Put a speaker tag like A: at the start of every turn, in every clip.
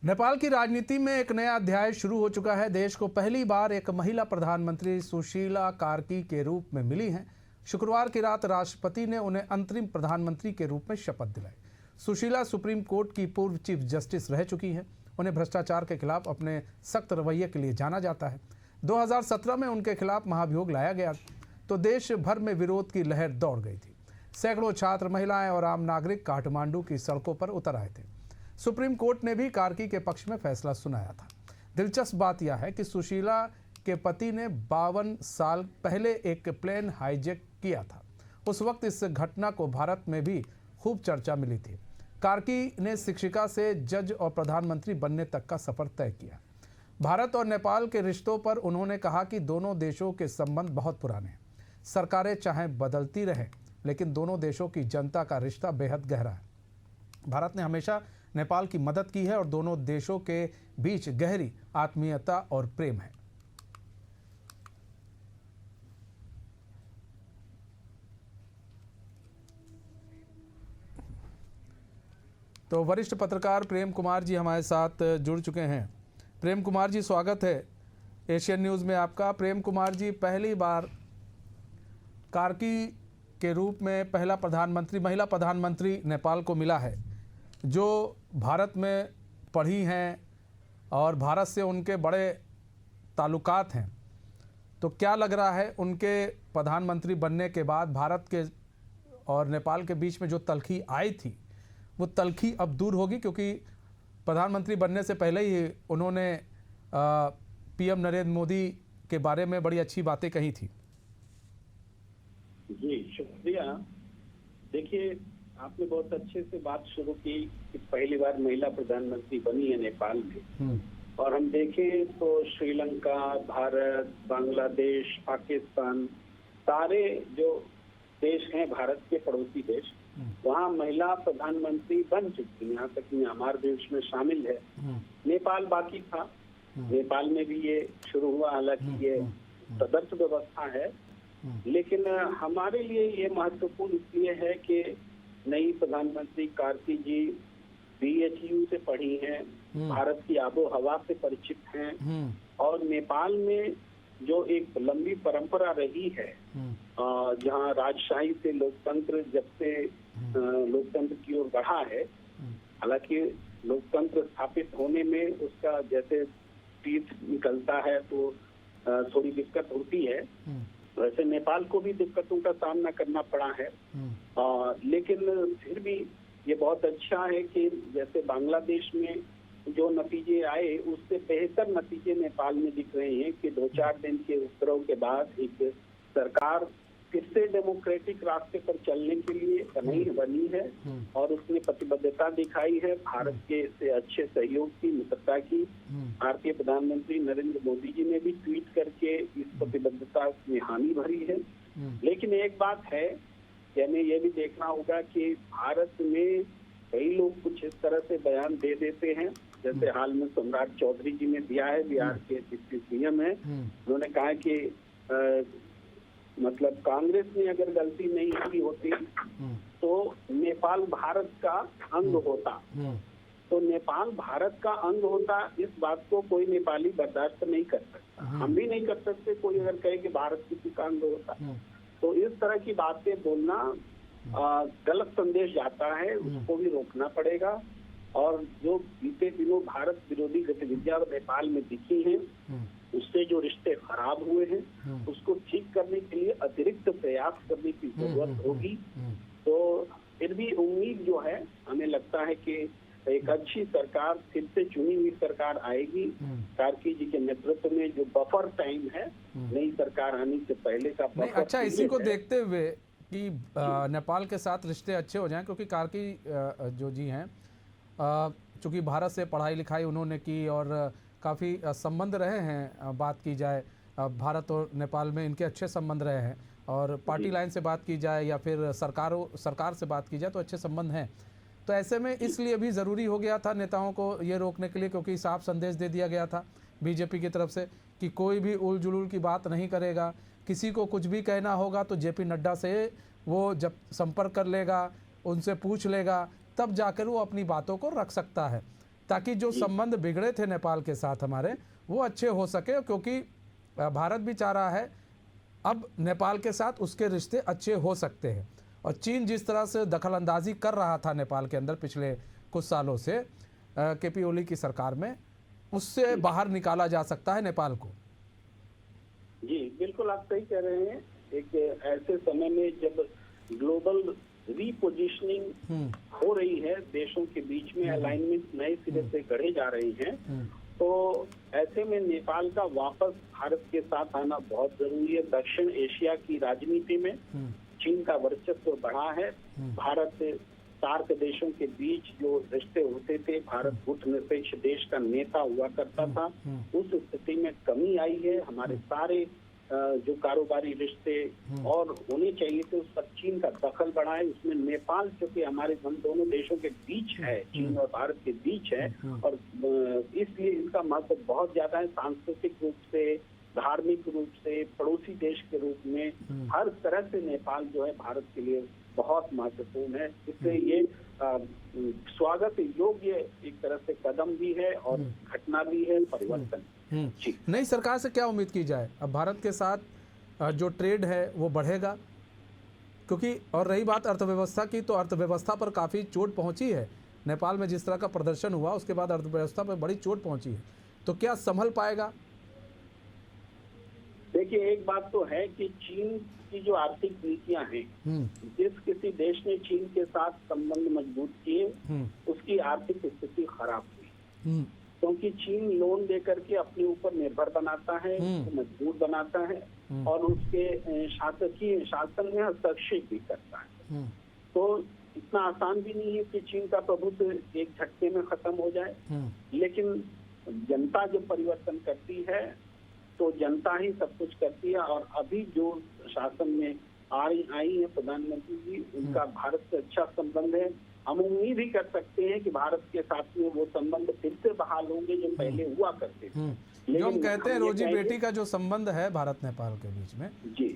A: नेपाल की राजनीति में एक नया अध्याय शुरू हो चुका है। देश को पहली बार एक महिला प्रधानमंत्री सुशीला कार्की के रूप में मिली हैं। शुक्रवार की रात राष्ट्रपति ने उन्हें अंतरिम प्रधानमंत्री के रूप में शपथ दिलाई। सुशीला सुप्रीम कोर्ट की पूर्व चीफ जस्टिस रह चुकी हैं। उन्हें भ्रष्टाचार के खिलाफ अपने सख्त रवैये के लिए जाना जाता है। 2017 में उनके खिलाफ महाभियोग लाया गया तो देश भर में विरोध की लहर दौड़ गई थी। सैकड़ों छात्र, महिलाएं और आम नागरिक काठमांडू की सड़कों पर उतर आए थे। सुप्रीम कोर्ट ने भी कार्की के पक्ष में फैसला सुनाया था। दिलचस्प बात यह है कि सुशीला के पति ने 52 साल पहले एक प्लेन हाईजैक किया था। उस वक्त इस घटना को भारत में भी खूब चर्चा मिली थी। कार्की ने शिक्षिका से जज और प्रधानमंत्री बनने तक का सफर तय किया। भारत और नेपाल के रिश्तों पर उन्होंने कहा कि दोनों देशों के संबंध बहुत पुराने हैं। सरकारें चाहे बदलती रहें, लेकिन दोनों देशों की जनता का रिश्ता बेहद गहरा है। भारत ने हमेशा नेपाल की मदद की है और दोनों देशों के बीच गहरी आत्मीयता और प्रेम है। तो वरिष्ठ पत्रकार प्रेम कुमार जी हमारे साथ जुड़ चुके हैं। प्रेम कुमार जी, स्वागत है एशियन न्यूज़ में आपका। प्रेम कुमार जी, पहली बार कार्की के रूप में पहला प्रधानमंत्री, महिला प्रधानमंत्री नेपाल को मिला है, जो भारत में पढ़ी हैं और भारत से उनके बड़े ताल्लुकात हैं। तो क्या लग रहा है उनके प्रधानमंत्री बनने के बाद भारत के और नेपाल के बीच में जो तल्खी आई थी, वो तल्खी अब दूर होगी? क्योंकि प्रधानमंत्री बनने से पहले ही उन्होंने पीएम नरेंद्र मोदी के बारे में बड़ी अच्छी बातें कही थी।
B: जी शुक्रिया। देखिए, आपने बहुत अच्छे से बात शुरू की कि पहली बार महिला प्रधानमंत्री बनी है नेपाल में। और हम देखें तो श्रीलंका, भारत, बांग्लादेश, पाकिस्तान, सारे जो देश हैं भारत के पड़ोसी देश, वहाँ महिला प्रधानमंत्री बन चुकी है। यहाँ तक कि म्यांमार भी उसमें शामिल है। नेपाल बाकी था। नेपाल में भी ये शुरू हुआ, हालांकि ये तदर्थ व्यवस्था है, लेकिन हमारे लिए ये महत्वपूर्ण इसलिए है कि नई प्रधानमंत्री कार्की जी BHU से पढ़ी हैं, भारत की आबो हवा से परिचित हैं और नेपाल में जो एक लंबी परंपरा रही है, जहां राजशाही से लोकतंत्र, जब से लोकतंत्र की ओर बढ़ा है, हालांकि लोकतंत्र स्थापित होने में उसका जैसे तीर्थ निकलता है तो थोड़ी दिक्कत होती है। वैसे नेपाल को भी दिक्कतों का सामना करना पड़ा है, लेकिन फिर भी ये बहुत अच्छा है कि जैसे बांग्लादेश में जो नतीजे आए उससे बेहतर नतीजे नेपाल में दिख रहे हैं कि 2-4 दिन के उपद्रव के बाद एक सरकार फिर से डेमोक्रेटिक रास्ते पर चलने के लिए बनी है और उसने प्रतिबद्धता दिखाई है भारत के से अच्छे सहयोग की, मित्रता की। भारतीय प्रधानमंत्री नरेंद्र मोदी जी ने भी ट्वीट करके इस प्रतिबद्धता में हामी भरी है। लेकिन एक बात है कि हमें यह भी देखना होगा कि भारत में कई लोग कुछ इस तरह से बयान दे देते हैं, जैसे हाल में सम्राट चौधरी जी ने दिया है, बिहार के डिप्टी CM है। उन्होंने कहा कि मतलब कांग्रेस ने अगर गलती नहीं की होती तो नेपाल भारत का अंग होता। तो नेपाल भारत का अंग होता, इस बात को कोई नेपाली बर्दाश्त नहीं कर सकता। हम भी नहीं कर सकते कोई अगर कहे कि भारत किसी का अंग होता। तो इस तरह की बातें बोलना गलत संदेश जाता है, उसको भी रोकना पड़ेगा। और जो बीते दिनों भारत विरोधी गतिविधियां नेपाल में दिखी हैं, उससे जो रिश्ते खराब हुए हैं, उसको ठीक करने के लिए अतिरिक्त प्रयास करने की जरूरत होगी। तो फिर भी उम्मीद जो है, हमें लगता है कि एक अच्छी सरकार, फिर से चुनी हुई सरकार आएगी कार्की जी के नेतृत्व में। जो बफर टाइम है नई सरकार आने से पहले का बफर।
A: अच्छा, इसी को देखते हुए कि नेपाल के साथ रिश्ते अच्छे हो जाएं, क्योंकि कार्की जो जी हैं, चूँकि भारत से पढ़ाई लिखाई उन्होंने की और काफ़ी संबंध रहे हैं, बात की जाए भारत और नेपाल में इनके अच्छे संबंध रहे हैं, और पार्टी लाइन से बात की जाए या फिर सरकार से बात की जाए तो अच्छे संबंध हैं। तो ऐसे में इसलिए भी ज़रूरी हो गया था नेताओं को ये रोकने के लिए, क्योंकि साफ संदेश दे दिया गया था बीजेपी की तरफ से कि कोई भी उल जुलूल की बात नहीं करेगा। किसी को कुछ भी कहना होगा तो JP नड्डा से वो जब संपर्क कर लेगा, उनसे पूछ लेगा, तब जाकर वो अपनी बातों को रख सकता है। ताकि जो संबंध बिगड़े थे नेपाल के साथ हमारे वो अच्छे हो सके, क्योंकि भारत भी चाह रहा है अब नेपाल के साथ उसके रिश्ते अच्छे हो सकते हैं। और चीन जिस तरह से दखल अंदाजी कर रहा था नेपाल के अंदर पिछले कुछ सालों से केपी ओली की सरकार में, उससे बाहर निकाला जा सकता है नेपाल को।
B: जी बिल्कुल, आप सही कह रहे हैं। एक ऐसे समय में जब ग्लोबल रीपोजिशनिंग हो रही है, देशों के बीच में अलाइनमेंट नए सिरे से गढ़े जा रहे हैं, तो ऐसे में नेपाल का वापस भारत के साथ आना बहुत जरूरी है। दक्षिण एशिया की राजनीति में चीन का वर्चस्व बढ़ा है। भारत सार्क देशों के बीच जो रिश्ते होते थे, भारत गुटनिरपेक्ष देश का नेता हुआ करता था, उस स्थिति में कमी आई है। हमारे सारे जो कारोबारी रिश्ते और होने चाहिए थे, उस पर चीन का दखल बढ़ा है। उसमें नेपाल चूंकि हमारे हम दोनों देशों के बीच है, चीन और भारत के बीच है, और इसलिए इनका महत्व बहुत ज्यादा है। सांस्कृतिक रूप से, धार्मिक रूप से, पड़ोसी देश के रूप में हर तरह से नेपाल जो है भारत के लिए बहुत महत्वपूर्ण है। इसलिए ये स्वागत योग्य एक तरह से कदम भी है और घटना भी है, परिवर्तन।
A: नई सरकार से क्या उम्मीद की जाए? अब भारत के साथ जो ट्रेड है वो बढ़ेगा, क्योंकि और रही बात अर्थव्यवस्था की, तो अर्थव्यवस्था पर काफ़ी चोट पहुंची है। नेपाल में जिस तरह का प्रदर्शन हुआ उसके बाद अर्थव्यवस्था पर बड़ी चोट पहुंची है, तो क्या संभल पाएगा?
B: देखिए, एक बात तो है कि चीन की जो आर्थिक नीतियां हैं, जिस किसी देश ने चीन के साथ संबंध मजबूत किए उसकी आर्थिक स्थिति खराब हुई, क्योंकि चीन लोन देकर के अपने ऊपर निर्भर बनाता है, उसको मजबूत बनाता है और उसके शासकीय शासन में हस्तक्षेप भी करता है। तो इतना आसान भी नहीं है कि चीन का प्रभुत्व एक झटके में खत्म हो जाए, लेकिन जनता जब परिवर्तन करती है तो जनता ही सब कुछ करती है। और अभी जो शासन में आई है प्रधानमंत्री जी, उनका भारत से अच्छा संबंध है। हम उम्मीद ही कर सकते हैं कि भारत के साथ में वो संबंध फिर से बहाल होंगे जो पहले हुआ करते थे।
A: जो हम कहते हैं रोजी बेटी का जो संबंध है भारत नेपाल के बीच में,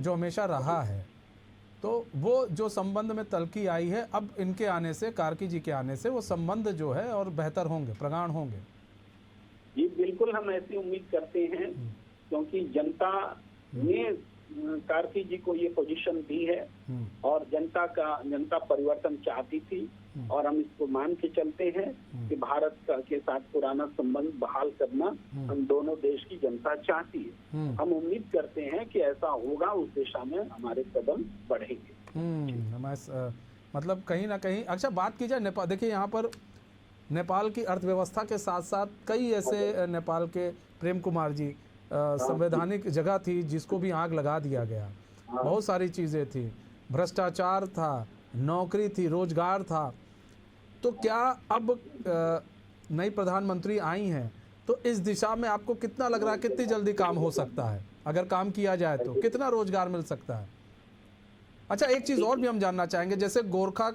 A: जो हमेशा रहा है, तो वो जो संबंध में तल्खी आई है, अब इनके आने से, कार्की जी के आने से वो संबंध जो है और बेहतर होंगे, प्रगाढ़ होंगे।
B: जी बिल्कुल, हम ऐसी उम्मीद करते हैं, क्योंकि जनता ने कार्की जी को ये पोजीशन दी है और जनता परिवर्तन चाहती थी, और हम इसको मान के चलते हैं कि भारत के साथ पुराना संबंध बहाल करना हम दोनों देश की जनता चाहती है। हम उम्मीद करते हैं कि ऐसा होगा, उस दिशा में हमारे कदम बढ़ेंगे।
A: मतलब कहीं ना कहीं अच्छा बात की जाए नेपाल, देखिए यहाँ पर नेपाल की अर्थव्यवस्था के साथ साथ कई ऐसे नेपाल के प्रेम कुमार जी संवैधानिक जगह थी जिसको भी आग लगा दिया गया। बहुत सारी चीज़ें थी, भ्रष्टाचार था, नौकरी थी, रोजगार था। तो क्या अब नई प्रधानमंत्री आई हैं तो इस दिशा में आपको कितना लग रहा है, कितनी जल्दी काम हो सकता है? अगर काम किया जाए तो कितना रोजगार मिल सकता है? अच्छा, एक चीज़ और भी हम जानना चाहेंगे, जैसे गोरखा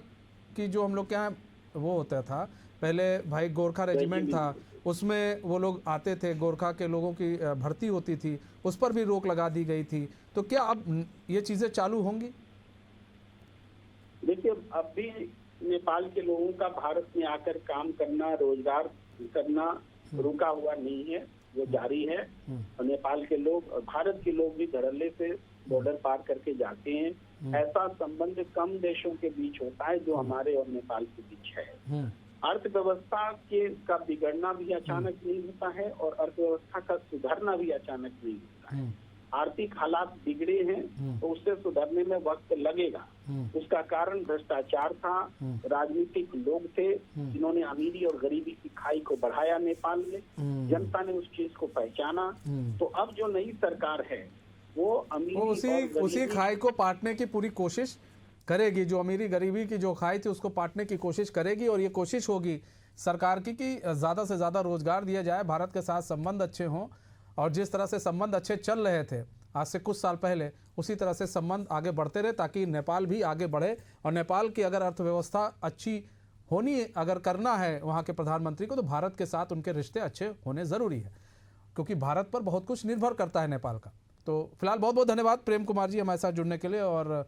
A: की जो हम लोग के यहाँ वो होता था पहले, भाई गोरखा रेजिमेंट था, उसमें वो लोग आते थे, गोरखा के लोगों की भर्ती होती थी, उस पर भी रोक लगा दी गई थी। तो क्या अब ये चीज़ें चालू होंगी?
B: देखिए, अब भी नेपाल के लोगों का भारत में आकर काम करना, रोजगार करना रुका हुआ नहीं है, वो जारी है। और नेपाल के लोग, भारत के लोग भी धड़ल्ले से बॉर्डर पार करके जाते हैं। ऐसा संबंध कम देशों के बीच होता है जो हमारे और नेपाल के बीच है। अर्थव्यवस्था का बिगड़ना भी अचानक नहीं होता है और अर्थव्यवस्था का सुधरना भी अचानक नहीं होता है। आर्थिक हालात बिगड़े हैं तो उससे सुधरने में वक्त लगेगा। उसका कारण भ्रष्टाचार था, राजनीतिक लोग थे जिन्होंने अमीरी और गरीबी की खाई को बढ़ाया नेपाल में। जनता ने उस चीज को पहचाना। तो अब जो नई सरकार है वो अमीरी
A: उसी खाई को पाटने की पूरी कोशिश करेगी। जो अमीरी गरीबी की जो खाई थी उसको पाटने की कोशिश करेगी, और ये कोशिश होगी सरकार की कि ज़्यादा से ज़्यादा रोजगार दिया जाए, भारत के साथ संबंध अच्छे हों, और जिस तरह से संबंध अच्छे चल रहे थे आज से कुछ साल पहले, उसी तरह से संबंध आगे बढ़ते रहे, ताकि नेपाल भी आगे बढ़े। और नेपाल की अगर अर्थव्यवस्था अच्छी होनी, अगर करना है वहाँ के प्रधानमंत्री को, तो भारत के साथ उनके रिश्ते अच्छे होने ज़रूरी है, क्योंकि भारत पर बहुत कुछ निर्भर करता है नेपाल का। तो फिलहाल बहुत बहुत धन्यवाद प्रेम कुमार जी हमारे साथ जुड़ने के लिए, और